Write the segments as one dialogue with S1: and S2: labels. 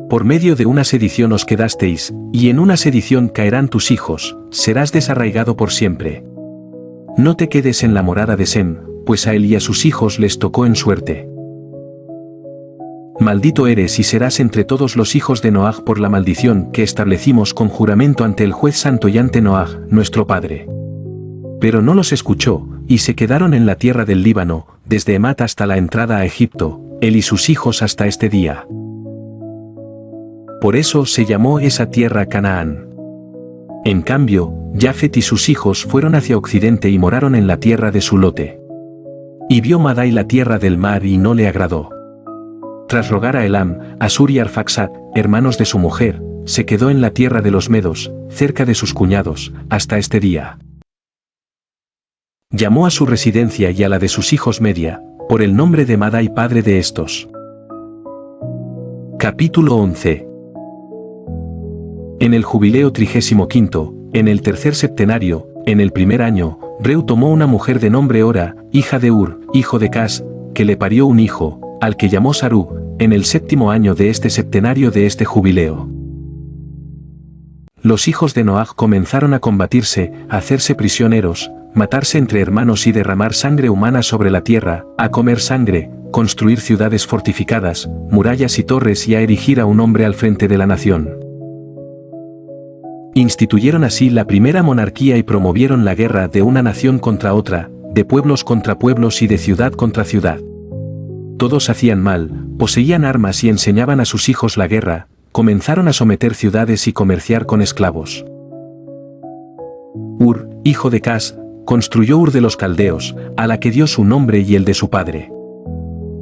S1: Por medio de una sedición os quedasteis, y en una sedición caerán tus hijos, serás desarraigado por siempre. No te quedes en la morada de Sem, pues a él y a sus hijos les tocó en suerte. Maldito eres y serás entre todos los hijos de Noaj por la maldición que establecimos con juramento ante el juez santo y ante Noaj, nuestro padre. Pero no los escuchó, y se quedaron en la tierra del Líbano, desde Emat hasta la entrada a Egipto, él y sus hijos hasta este día. Por eso se llamó esa tierra Canaán. En cambio, Jafet y sus hijos fueron hacia occidente y moraron en la tierra de su lote. Y vio Madai la tierra del mar y no le agradó. Tras rogar a Elam, Asur y Arfaxad, hermanos de su mujer, se quedó en la tierra de los Medos, cerca de sus cuñados, hasta este día. Llamó a su residencia y a la de sus hijos Media, por el nombre de Madai padre de estos. Capítulo 11. En el jubileo 35, en el tercer septenario, en el primer año, Reu tomó una mujer de nombre Ora, hija de Ur, hijo de Cas, que le parió un hijo, al que llamó Sarú, en el séptimo año de este septenario de este jubileo. Los hijos de Noaj comenzaron a combatirse, a hacerse prisioneros, matarse entre hermanos y derramar sangre humana sobre la tierra, a comer sangre, construir ciudades fortificadas, murallas y torres y a erigir a un hombre al frente de la nación. Instituyeron así la primera monarquía y promovieron la guerra de una nación contra otra, de pueblos contra pueblos y de ciudad contra ciudad. Todos hacían mal, poseían armas y enseñaban a sus hijos la guerra, comenzaron a someter ciudades y comerciar con esclavos. Ur, hijo de Cas, construyó Ur de los Caldeos, a la que dio su nombre y el de su padre.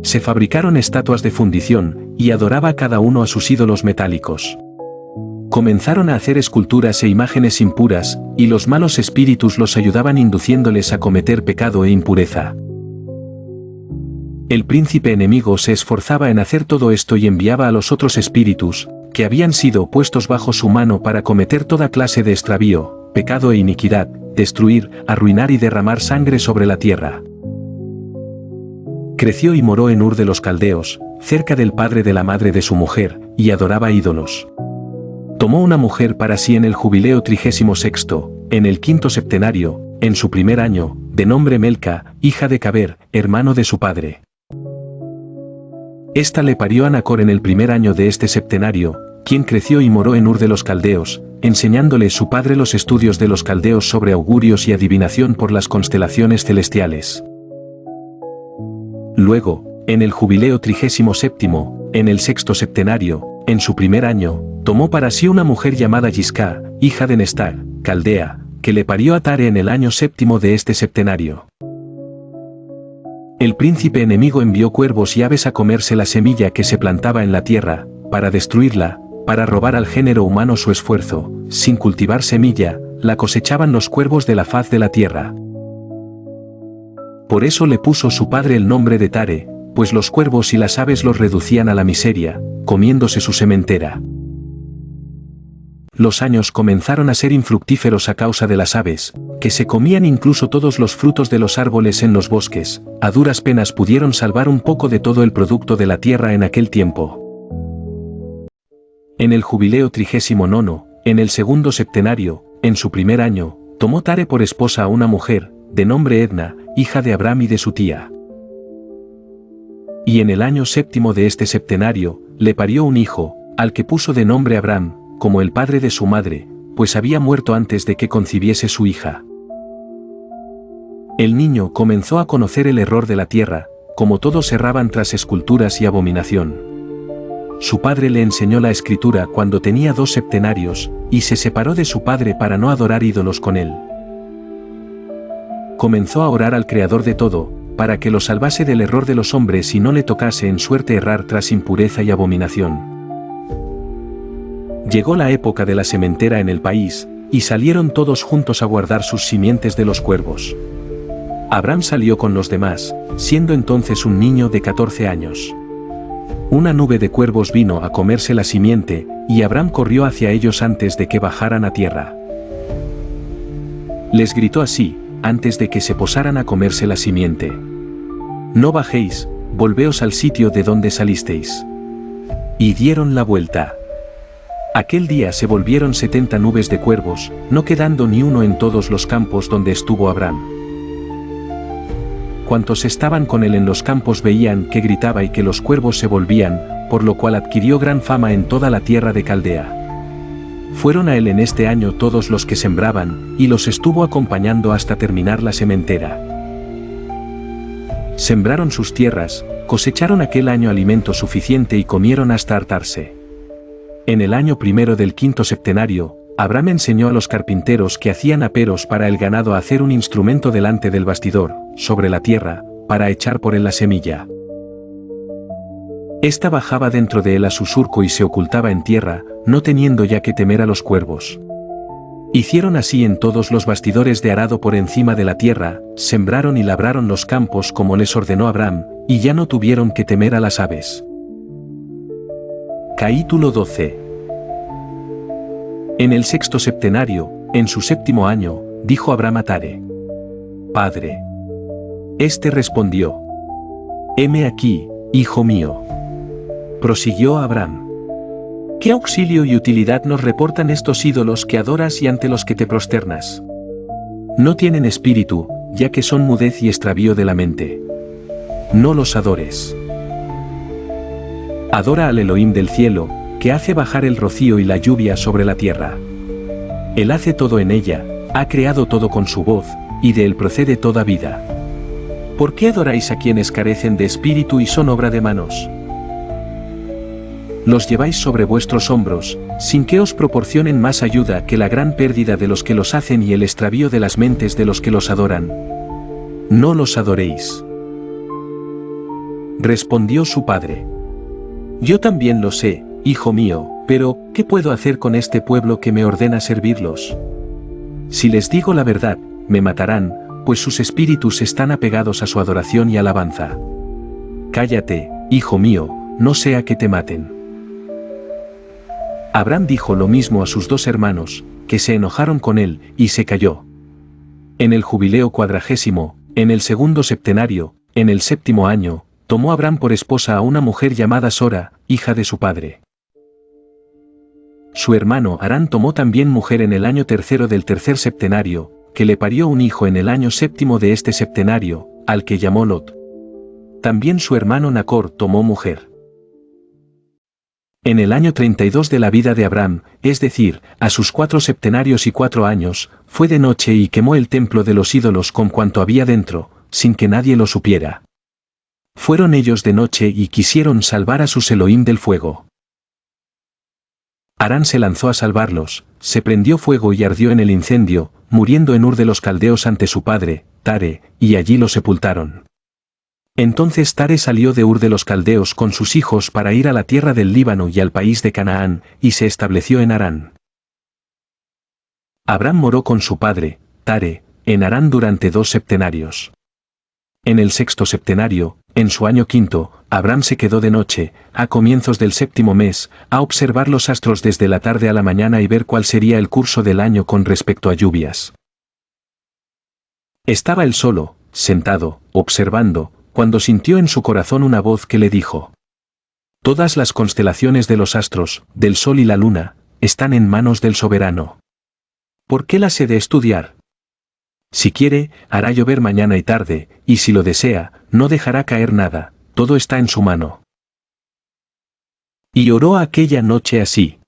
S1: Se fabricaron estatuas de fundición, y adoraba cada uno a sus ídolos metálicos. Comenzaron a hacer esculturas e imágenes impuras, y los malos espíritus los ayudaban induciéndoles a cometer pecado e impureza. El príncipe enemigo se esforzaba en hacer todo esto y enviaba a los otros espíritus, que habían sido puestos bajo su mano para cometer toda clase de extravío, pecado e iniquidad, destruir, arruinar y derramar sangre sobre la tierra. Creció y moró en Ur de los Caldeos, cerca del padre de la madre de su mujer, y adoraba ídolos. Tomó una mujer para sí en el jubileo 36, en el quinto septenario, en su primer año, de nombre Melca, hija de Caber, hermano de su padre. Esta le parió a Nacor en el primer año de este septenario, quien creció y moró en Ur de los Caldeos, enseñándole su padre los estudios de los caldeos sobre augurios y adivinación por las constelaciones celestiales. Luego, en el jubileo 37, en el sexto septenario, en su primer año, tomó para sí una mujer llamada Yisca, hija de Nestar, Caldea, que le parió a Tare en el año séptimo de este septenario. El príncipe enemigo envió cuervos y aves a comerse la semilla que se plantaba en la tierra, para destruirla, para robar al género humano su esfuerzo. Sin cultivar semilla, la cosechaban los cuervos de la faz de la tierra. Por eso le puso su padre el nombre de Tare, pues los cuervos y las aves los reducían a la miseria, comiéndose su sementera. Los años comenzaron a ser infructíferos a causa de las aves, que se comían incluso todos los frutos de los árboles en los bosques. A duras penas pudieron salvar un poco de todo el producto de la tierra en aquel tiempo. En el jubileo 39, en el segundo septenario, en su primer año, tomó Tare por esposa a una mujer, de nombre Edna, hija de Abram y de su tía. Y en el año séptimo de este septenario, le parió un hijo, al que puso de nombre Abram, como el padre de su madre, pues había muerto antes de que concibiese su hija. El niño comenzó a conocer el error de la tierra, como todos erraban tras esculturas y abominación. Su padre le enseñó la escritura cuando tenía 2 septenarios, y se separó de su padre para no adorar ídolos con él. Comenzó a orar al Creador de todo, para que lo salvase del error de los hombres y no le tocase en suerte errar tras impureza y abominación. Llegó la época de la sementera en el país, y salieron todos juntos a guardar sus simientes de los cuervos. Abram salió con los demás, siendo entonces un niño de 14 años. Una nube de cuervos vino a comerse la simiente, y Abram corrió hacia ellos antes de que bajaran a tierra. Les gritó así, antes de que se posaran a comerse la simiente: «No bajéis, volveos al sitio de donde salisteis». Y dieron la vuelta. Aquel día se volvieron 70 nubes de cuervos, no quedando ni uno en todos los campos donde estuvo Abram. Cuantos estaban con él en los campos veían que gritaba y que los cuervos se volvían, por lo cual adquirió gran fama en toda la tierra de Caldea. Fueron a él en este año todos los que sembraban, y los estuvo acompañando hasta terminar la sementera. Sembraron sus tierras, cosecharon aquel año alimento suficiente y comieron hasta hartarse. En el año primero del quinto septenario, Abram enseñó a los carpinteros que hacían aperos para el ganado a hacer un instrumento delante del bastidor, sobre la tierra, para echar por él la semilla. Esta bajaba dentro de él a su surco y se ocultaba en tierra, no teniendo ya que temer a los cuervos. Hicieron así en todos los bastidores de arado por encima de la tierra, sembraron y labraron los campos como les ordenó Abram, y ya no tuvieron que temer a las aves. Capítulo 12. En el sexto septenario, en su séptimo año, dijo Abram a Tare: Padre. Este respondió: Heme aquí, hijo mío. Prosiguió Abram: ¿Qué auxilio y utilidad nos reportan estos ídolos que adoras y ante los que te prosternas? No tienen espíritu, ya que son mudez y extravío de la mente. No los adores. Adora al Elohim del cielo, que hace bajar el rocío y la lluvia sobre la tierra. Él hace todo en ella, ha creado todo con su voz, y de él procede toda vida. ¿Por qué adoráis a quienes carecen de espíritu y son obra de manos? Los lleváis sobre vuestros hombros, sin que os proporcionen más ayuda que la gran pérdida de los que los hacen y el extravío de las mentes de los que los adoran. No los adoréis. Respondió su padre: Yo también lo sé, hijo mío, pero ¿qué puedo hacer con este pueblo que me ordena servirlos? Si les digo la verdad, me matarán, pues sus espíritus están apegados a su adoración y alabanza. Cállate, hijo mío, no sea que te maten. Abram dijo lo mismo a sus dos hermanos, que se enojaron con él, y se calló. En el jubileo 40, en el segundo septenario, en el séptimo año, tomó Abram por esposa a una mujer llamada Sora, hija de su padre. Su hermano Harán tomó también mujer en el año tercero del tercer septenario, que le parió un hijo en el año séptimo de este septenario, al que llamó Lot. También su hermano Nacor tomó mujer. En el año 32 de la vida de Abram, es decir, a sus 4 septenarios y 4 años, fue de noche y quemó el templo de los ídolos con cuanto había dentro, sin que nadie lo supiera. Fueron ellos de noche y quisieron salvar a sus Elohim del fuego. Harán se lanzó a salvarlos, se prendió fuego y ardió en el incendio, muriendo en Ur de los Caldeos ante su padre, Tare, y allí lo sepultaron. Entonces Tare salió de Ur de los Caldeos con sus hijos para ir a la tierra del Líbano y al país de Canaán, y se estableció en Harán. Abram moró con su padre, Tare, en Harán durante 2 septenarios. En el sexto septenario, en su año quinto, Abram se quedó de noche, a comienzos del séptimo mes, a observar los astros desde la tarde a la mañana y ver cuál sería el curso del año con respecto a lluvias. Estaba él solo, sentado, observando, cuando sintió en su corazón una voz que le dijo: Todas las constelaciones de los astros, del sol y la luna, están en manos del soberano. ¿Por qué las he de estudiar? Si quiere, hará llover mañana y tarde, y si lo desea, no dejará caer nada, todo está en su mano. Y oró aquella noche así: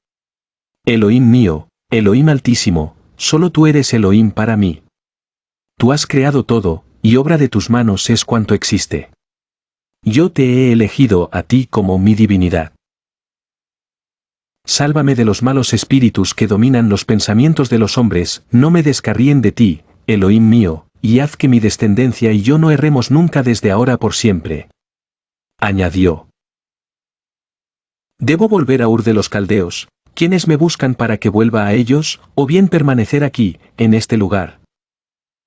S1: Elohim mío, Elohim altísimo, solo tú eres Elohim para mí. Tú has creado todo, y obra de tus manos es cuanto existe. Yo te he elegido a ti como mi divinidad. Sálvame de los malos espíritus que dominan los pensamientos de los hombres, no me descarríen de ti, Elohim mío, y haz que mi descendencia y yo no erremos nunca desde ahora por siempre. Añadió: ¿Debo volver a Ur de los Caldeos, quienes me buscan para que vuelva a ellos, o bien permanecer aquí, en este lugar?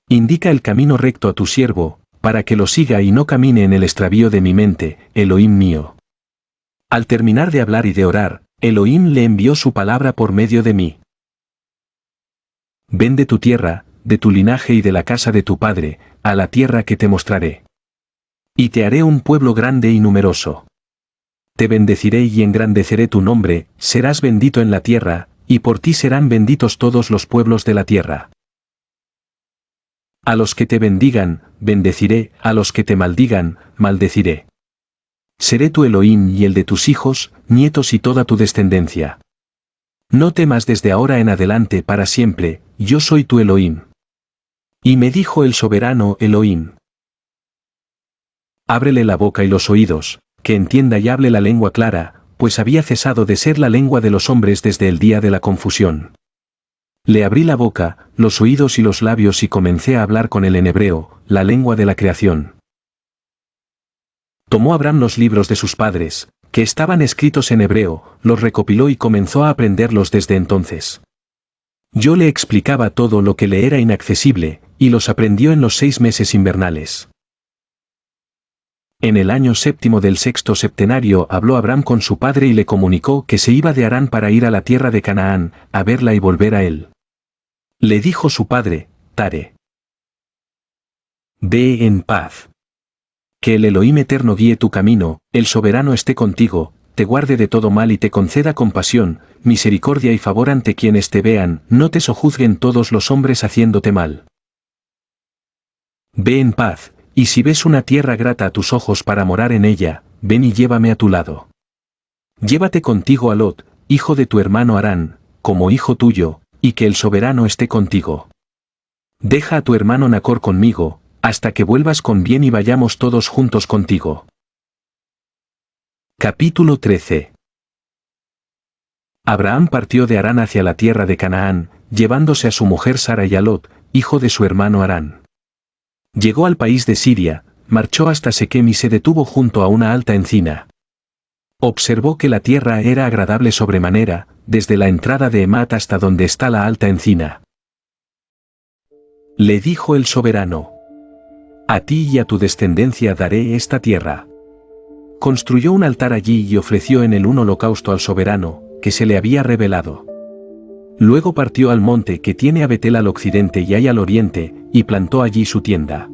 S1: Indica el camino recto a tu siervo, para que lo siga y no camine en el extravío de mi mente, Elohim mío. Al terminar de hablar y de orar, Elohim le envió su palabra por medio de mí. Ven de tu tierra, de tu linaje y de la casa de tu padre, a la tierra que te mostraré. Y te haré un pueblo grande y numeroso. Te bendeciré y engrandeceré tu nombre, serás bendito en la tierra, y por ti serán benditos todos los pueblos de la tierra. A los que te bendigan, bendeciré, a los que te maldigan, maldeciré. Seré tu Elohim y el de tus hijos, nietos y toda tu descendencia. No temas desde ahora en adelante para siempre, yo soy tu Elohim. Y me dijo el soberano Elohim: ábrele la boca y los oídos, que entienda y hable la lengua clara, pues había cesado de ser la lengua de los hombres desde el día de la confusión. Le abrí la boca, los oídos y los labios y comencé a hablar con él en hebreo, la lengua de la creación. Tomó Abraham los libros de sus padres, que estaban escritos en hebreo, los recopiló y comenzó a aprenderlos desde entonces. Yo le explicaba todo lo que le era inaccesible, y los aprendió en los 6 meses invernales. En el año 7 del 6º septenario habló Abraham con su padre y le comunicó que se iba de Harán para ir a la tierra de Canaán, a verla y volver a él. Le dijo su padre: Tare. Ve en paz. Que el Elohim eterno guíe tu camino, el soberano esté contigo, te guarde de todo mal y te conceda compasión, misericordia y favor ante quienes te vean, no te sojuzguen todos los hombres haciéndote mal. Ve en paz, y si ves una tierra grata a tus ojos para morar en ella, ven y llévame a tu lado. Llévate contigo a Lot, hijo de tu hermano Harán, como hijo tuyo, y que el soberano esté contigo. Deja a tu hermano Nacor conmigo, hasta que vuelvas con bien y vayamos todos juntos contigo. Capítulo 13. Abraham partió de Harán hacia la tierra de Canaán, llevándose a su mujer Sara y a Lot, hijo de su hermano Harán. Llegó al país de Siria, marchó hasta Sequem y se detuvo junto a una alta encina. Observó que la tierra era agradable sobremanera, desde la entrada de Emat hasta donde está la alta encina. Le dijo el soberano: a ti y a tu descendencia daré esta tierra. Construyó un altar allí y ofreció en él un holocausto al soberano, que se le había revelado. Luego partió al monte que tiene a Betel al occidente y hay al oriente, y plantó allí su tienda.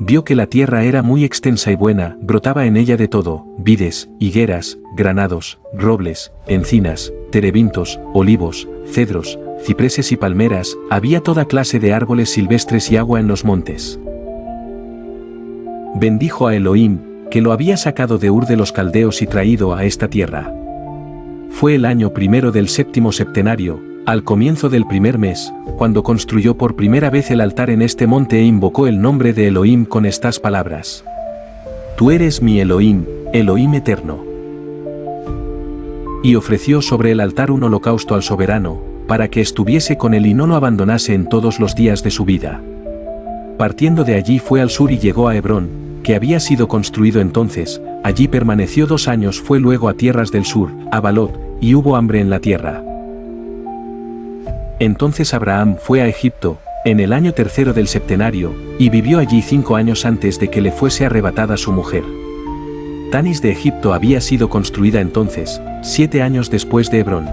S1: Vio que la tierra era muy extensa y buena, brotaba en ella de todo: vides, higueras, granados, robles, encinas, terebintos, olivos, cedros, cipreses y palmeras, había toda clase de árboles silvestres y agua en los montes. Bendijo a Elohim, que lo había sacado de Ur de los Caldeos y traído a esta tierra. Fue el año 1 del 7º septenario, al comienzo del 1er mes, cuando construyó por primera vez el altar en este monte e invocó el nombre de Elohim con estas palabras: Tú eres mi Elohim, Elohim eterno. Y ofreció sobre el altar un holocausto al soberano, para que estuviese con él y no lo abandonase en todos los días de su vida. Partiendo de allí fue al sur y llegó a Hebrón, que había sido construido entonces, allí permaneció 2 años, fue luego a tierras del sur, a Balot, y hubo hambre en la tierra. Entonces Abraham fue a Egipto, en el año 3 del septenario, y vivió allí 5 años antes de que le fuese arrebatada su mujer. Tanis de Egipto había sido construida entonces, 7 años después de Hebrón.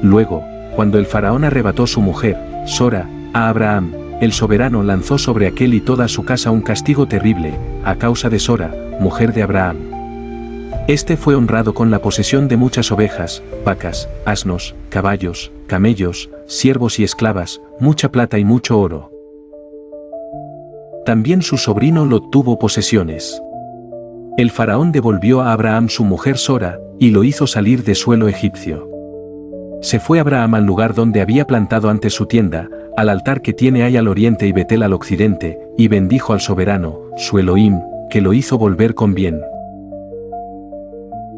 S1: Luego, cuando el faraón arrebató su mujer, Sora, a Abraham, el soberano lanzó sobre aquel y toda su casa un castigo terrible, a causa de Sora, mujer de Abraham. Este fue honrado con la posesión de muchas ovejas, vacas, asnos, caballos, camellos, siervos y esclavas, mucha plata y mucho oro. También su sobrino Lot tuvo posesiones. El faraón devolvió a Abraham su mujer Sora, y lo hizo salir de suelo egipcio. Se fue Abraham al lugar donde había plantado antes su tienda, al altar que tiene Ai al oriente y Betel al occidente, y bendijo al soberano, su Elohim, que lo hizo volver con bien.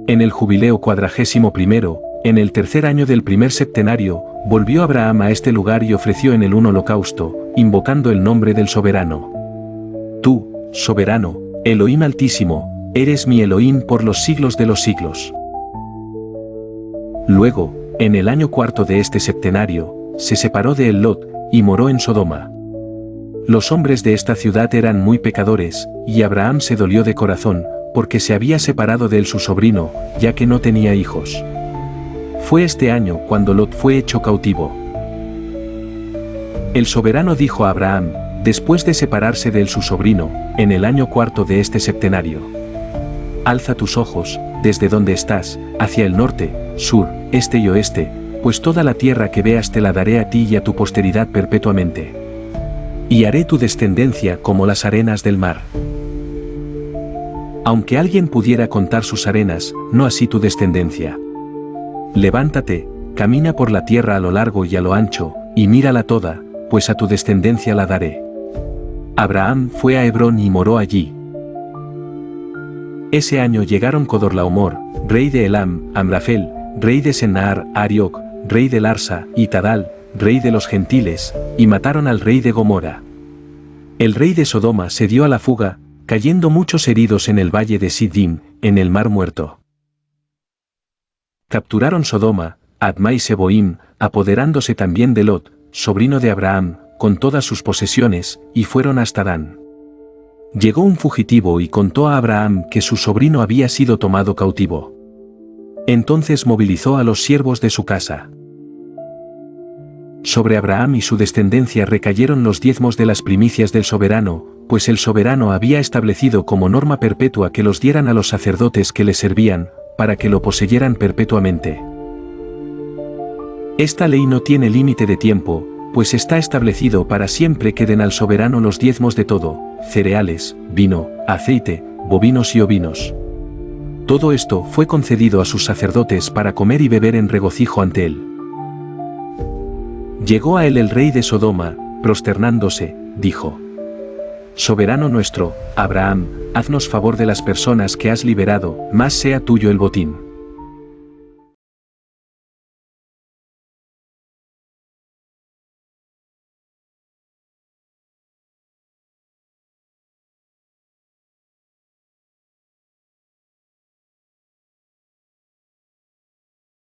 S1: En el jubileo 41, en el 3er año del 1er septenario, volvió Abraham a este lugar y ofreció en él un holocausto, invocando el nombre del soberano. Tú, soberano, Elohim altísimo, eres mi Elohim por los siglos de los siglos. Luego, en el año 4 de este septenario, se separó de él Lot, y moró en Sodoma. Los hombres de esta ciudad eran muy pecadores, y Abraham se dolió de corazón, porque se había separado de él su sobrino, ya que no tenía hijos. Fue este año cuando Lot fue hecho cautivo. El soberano dijo a Abraham, después de separarse de él su sobrino, en el año 4 de este septenario: alza tus ojos, desde donde estás, hacia el norte, sur, este y oeste, pues toda la tierra que veas te la daré a ti y a tu posteridad perpetuamente. Y haré tu descendencia como las arenas del mar. Aunque alguien pudiera contar sus arenas, no así tu descendencia. Levántate, camina por la tierra a lo largo y a lo ancho, y mírala toda, pues a tu descendencia la daré. Abraham fue a Hebrón y moró allí. Ese año llegaron Codorlaomor, rey de Elam, Amrafel, rey de Sennaar, Arioc, rey de Larsa, y Tadal, rey de los gentiles, y mataron al rey de Gomorra. El rey de Sodoma se dio a la fuga, cayendo muchos heridos en el valle de Siddim, en el mar muerto. Capturaron Sodoma, Adma y Seboim, apoderándose también de Lot, sobrino de Abraham, con todas sus posesiones, y fueron hasta Dan. Llegó un fugitivo y contó a Abraham que su sobrino había sido tomado cautivo. Entonces movilizó a los siervos de su casa. Sobre Abraham y su descendencia recayeron los diezmos de las primicias del soberano, pues el soberano había establecido como norma perpetua que los dieran a los sacerdotes que le servían, para que lo poseyeran perpetuamente. Esta ley no tiene límite de tiempo, pues está establecido para siempre que den al soberano los diezmos de todo, cereales, vino, aceite, bovinos y ovinos. Todo esto fue concedido a sus sacerdotes para comer y beber en regocijo ante él. Llegó a él el rey de Sodoma, prosternándose, dijo: Soberano nuestro, Abraham, haznos favor de las personas que has liberado, mas sea tuyo el botín.